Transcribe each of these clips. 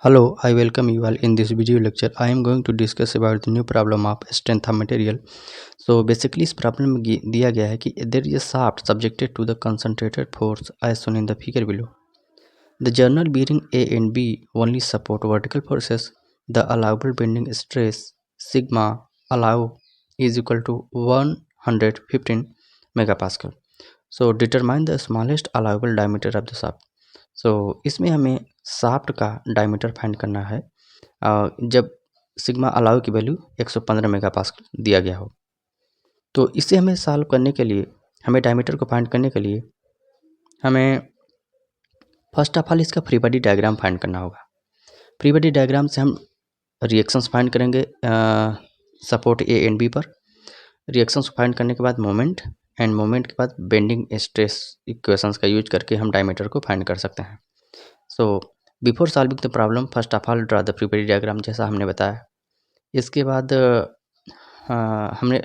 Hello, I welcome you all in this video lecture. I am going to discuss about the new problem of strength of material. So basically इस problem में दिया गया है कि there is a shaft subjected to the concentrated force as shown in the figure below. The journal bearing A and B only support vertical forces. The allowable bending stress sigma allow is equal to 115 megapascal. So determine the smallest allowable diameter of the shaft. इसमें हमें shaft का diameter find करना है जब sigma allow की value 115 megapascal दिया गया हो। तो इसे हमें सॉल्व करने के लिए, हमें डायमीटर को फाइंड करने के लिए हमें फर्स्ट ऑफ ऑल इसका फ्री बॉडी डायग्राम फाइंड करना होगा। फ्री बॉडी डायग्राम से हम रिएक्शंस फाइंड करेंगे सपोर्ट ए एंड बी पर। रिएक्शंस फाइंड करने के बाद मोमेंट एंड मोमेंट के बाद बेंडिंग स्ट्रेस इक्वेशंस का यूज करके हम डायमीटर को फाइंड कर सकते हैं। So before solving the problem first of all draw the free body diagram जैसा हमने बताया। इसके बाद हमने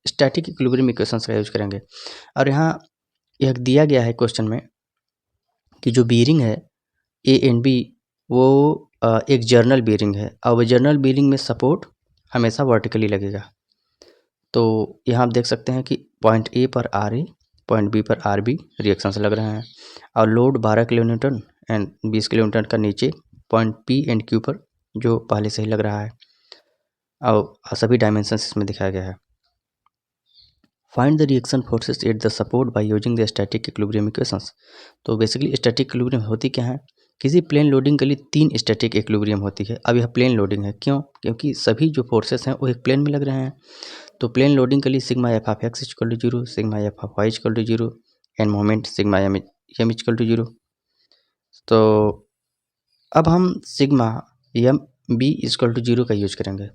स्टैटिक इक्विलिब्रियम इक्वेशंस का यूज करेंगे। और यहाँ यह दिया गया है क्वेश्चन में कि जो बीयरिंग है ए एंड बी वो एक जर्नल बीयरिंग है और वो जर्नल बीयरिंग में सपोर्ट हमेशा वर्टिकली लगेगा। तो यहाँ आप देख सकते हैं कि पॉइंट ए पर आर ए, पॉइंट बी पर आर बी रिएक्शंस लग रहे हैं और load 12 kilo Newton and 20 kilo Newton का नीचे पॉइंट पी एंड क्यू पर जो पहले से ही लग रहा है और सभी डायमेंशंस इसमें दिखाया गया है। Find the reaction forces at the support by using the static equilibrium equations. तो बेसिकली स्टैटिक इक्विलिब्रियम होती क्या है? किसी प्लेन लोडिंग के लिए 3 स्टैटिक इक्विलिब्रियम होती है। अब यह प्लेन लोडिंग है, क्यों? क्योंकि सभी जो फोर्सेस हैं वो एक प्लेन में लग रहे हैं। तो प्लेन लोडिंग के लिए sigma F of X equal to 0, sigma F of Y equal to 0 and moment sigma M equal to 0। तो अब हम sigma M B equal to 0 का यूज करेंगे।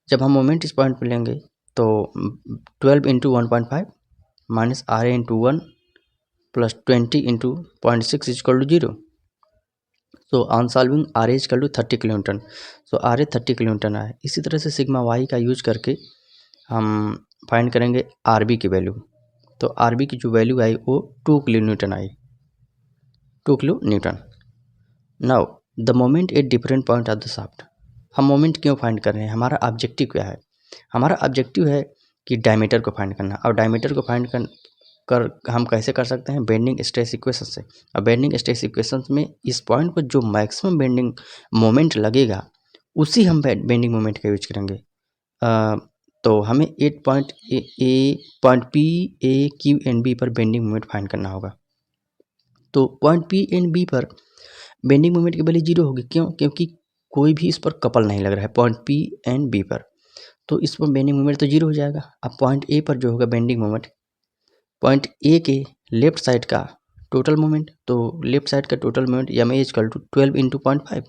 जब हम मोमेंट इस पॉइंट पर लेंगे तो 12 into 1.5 minus R A into 1 plus 20 into 0.6 equal to 0। So on solving R A equal to 30 kilo newton. So R A 30 kilo newton आए। इसी तरह से सिग्मा वाई का यूज करके हम फाइंड करेंगे आर बी की वैल्यू। तो आर बी की जो वैल्यू आई वो 2 kilo Newton I, 2 kilo Newton. Now the moment at different point of the shaft. हम मोमेंट क्यों फाइंड कर रहे हैं? हमारा ऑब्जेक्टिव क्या है? हमारा ऑब्जेक्टिव है कि डायमीटर को फाइंड करना। और डायमीटर को फाइंड कर हम कैसे कर सकते हैं? बेंडिंग स्ट्रेस इक्वेशन से। और बेंडिंग स्ट्रेस इक्वेशन में इस पॉइंट पर जो मैक्सिमम बेंडिंग मोमेंट लगेगा उसी हम बेंडिंग मोमेंट का यूज करेंगे। तो हमें 8 point point P A Q and B पर बेंडिंग मोमेंट फाइंड करना होगा। तो पॉइंट पी एंड बी पर बेंडिंग मोमेंट की वैल्यू 0 होगी, क्यों? क्योंकि कोई भी इस पर कपल नहीं लग रहा है पॉइंट पी एंड बी पर। तो इस पर बेंडिंग मोमेंट तो 0 हो जाएगा। अब पॉइंट ए पर जो होगा बेंडिंग मोमेंट, पॉइंट ए के लेफ्ट साइड का टोटल मोमेंट, तो लेफ्ट साइड का total moment M A equal to 12 into 0.5।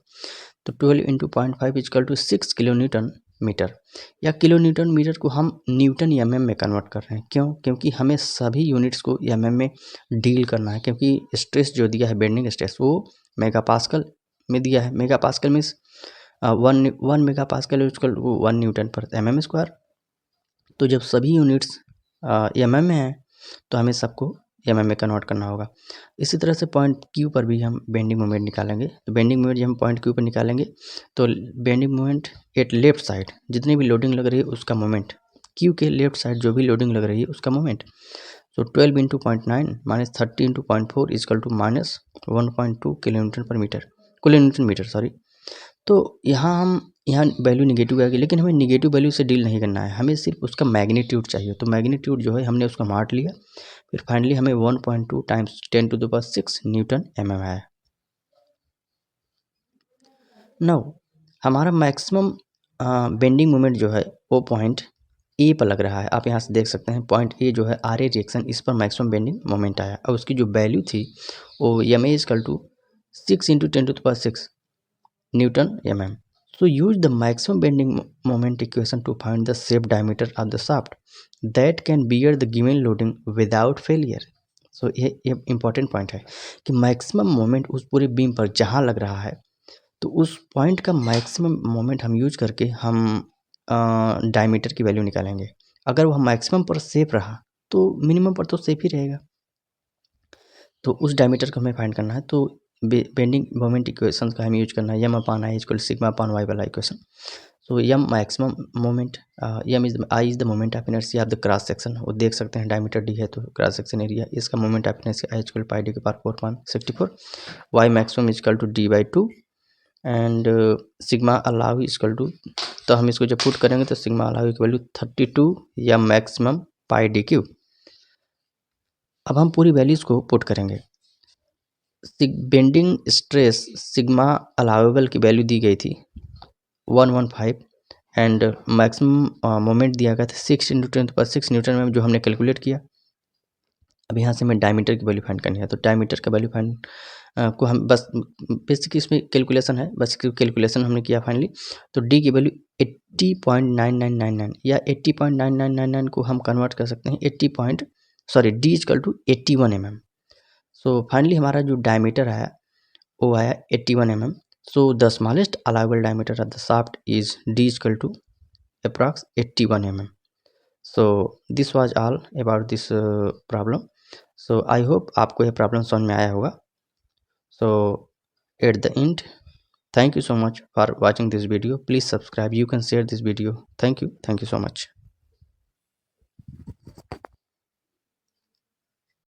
तो 12 into 0.5 equal to 6 kilo newton metre. या किलो न्यूटन मीटर को हम न्यूटन एम एम में कन्वर्ट कर रहे हैं, क्यों? क्योंकि हमें सभी यूनिट्स को एम एम में डील करना है। क्योंकि स्ट्रेस जो दिया है बेंडिंग स्ट्रेस वो मेगापास्कल में दिया है। Megapascal means 1 megapascal equal to 1 newton per M M square. तो जब सभी यूनिट्स एम एम में हैं तो हमें सबको एम एम में कन्वर्ट करना होगा। इसी तरह से पॉइंट क्यू पर भी हम बेंडिंग मोमेंट निकालेंगे। तो बेंडिंग मोमेंट जब हम पॉइंट क्यू पर निकालेंगे तो bending moment at left side जितनी भी लोडिंग लग रही है उसका मोमेंट, क्यू के लेफ्ट साइड जो भी लोडिंग लग रही है उसका moment. So 12 into 0.9 minus 30 into 0.4 equal to minus 1.2 kilo newton पर metre, kilo newton metre sorry. तो यहाँ वैल्यू निगेटिव आएगी, लेकिन हमें निगेटिव वैल्यू से डील नहीं करना है, हमें सिर्फ उसका मैग्नीट्यूड चाहिए। तो मैग्नीट्यूड जो है हमने उसका मार्ट लिया, फिर फाइनली हमें 1.2 टाइम्स 10⁻6 न्यूटन एम एम आया। नाउ हमारा मैक्सिमम बेंडिंग मोमेंट जो है वो पॉइंट ए पर लग रहा है। आप यहाँ से देख सकते हैं पॉइंट ए जो है आर ए रिएक्शन, इस पर मैक्सिमम बेंडिंग मोमेंट आया और उसकी जो वैल्यू थी वो M A equal to 6 into 10⁻6 newton M M. So use the maximum bending moment equation to find the shape diameter of the shaft that can bear the given loading without failure. So ये important point है कि maximum moment उस पूरे beam पर जहाँ लग रहा है तो उस पॉइंट का मैक्सिमम मोमेंट हम यूज करके हम डायमीटर की वैल्यू निकालेंगे। अगर वह मैक्सिमम पर सेफ रहा तो मिनिमम पर तो सेफ ही रहेगा। तो उस डायमीटर को हमें फाइंड करना है। तो बेंडिंग मोमेंट इक्वेशन का हमें यूज करना है, M upon I equal sigma upon y वाला equation. So M maximum moment, M is I is the moment of inertia of the cross section. वो देख सकते हैं डायमीटर डी है तो क्रॉस सेक्शन एरिया, इसका moment of inertia I equal pi D के power 4.64, y maximum equal to D by 2 and sigma allow equal to, तो हम इसको जब पुट करेंगे तो सिग्मा अलाउ की वैल्यू 32 या मैक्सिमम पाई डी क्यूब। अब हम पूरी वैल्यूज को पुट करेंगे। बेंडिंग स्ट्रेस सिग्मा अलाउेबल की वैल्यू दी गई थी 115 एंड मैक्सिमम मोमेंट दिया गया था 6 × 10⁶ न्यूटन में, जो हमने कैलकुलेट किया। अब यहाँ से हमें डायमीटर की वैल्यू फाइंड करनी है, तो डायमीटर का वैल्यू फाइंड को हम बस बेसिक इसमें कैलकुलेशन है, बस कैलकुलेशन हमने किया फाइनली। तो डी की वैल्यू 80.9999 या 80.9999 को हम कन्वर्ट कर सकते हैं D equal to 81 mm। So finally हमारा जो डायमीटर आया वो आया 81 mm। So the smallest allowable diameter of the shaft is D equal to approx 81 mm। So this was all about this problem. So I hope आपको यह problem समझ में आया होगा। So at the end, thank you so much for watching this video. Please subscribe. You can share this video. Thank you so much.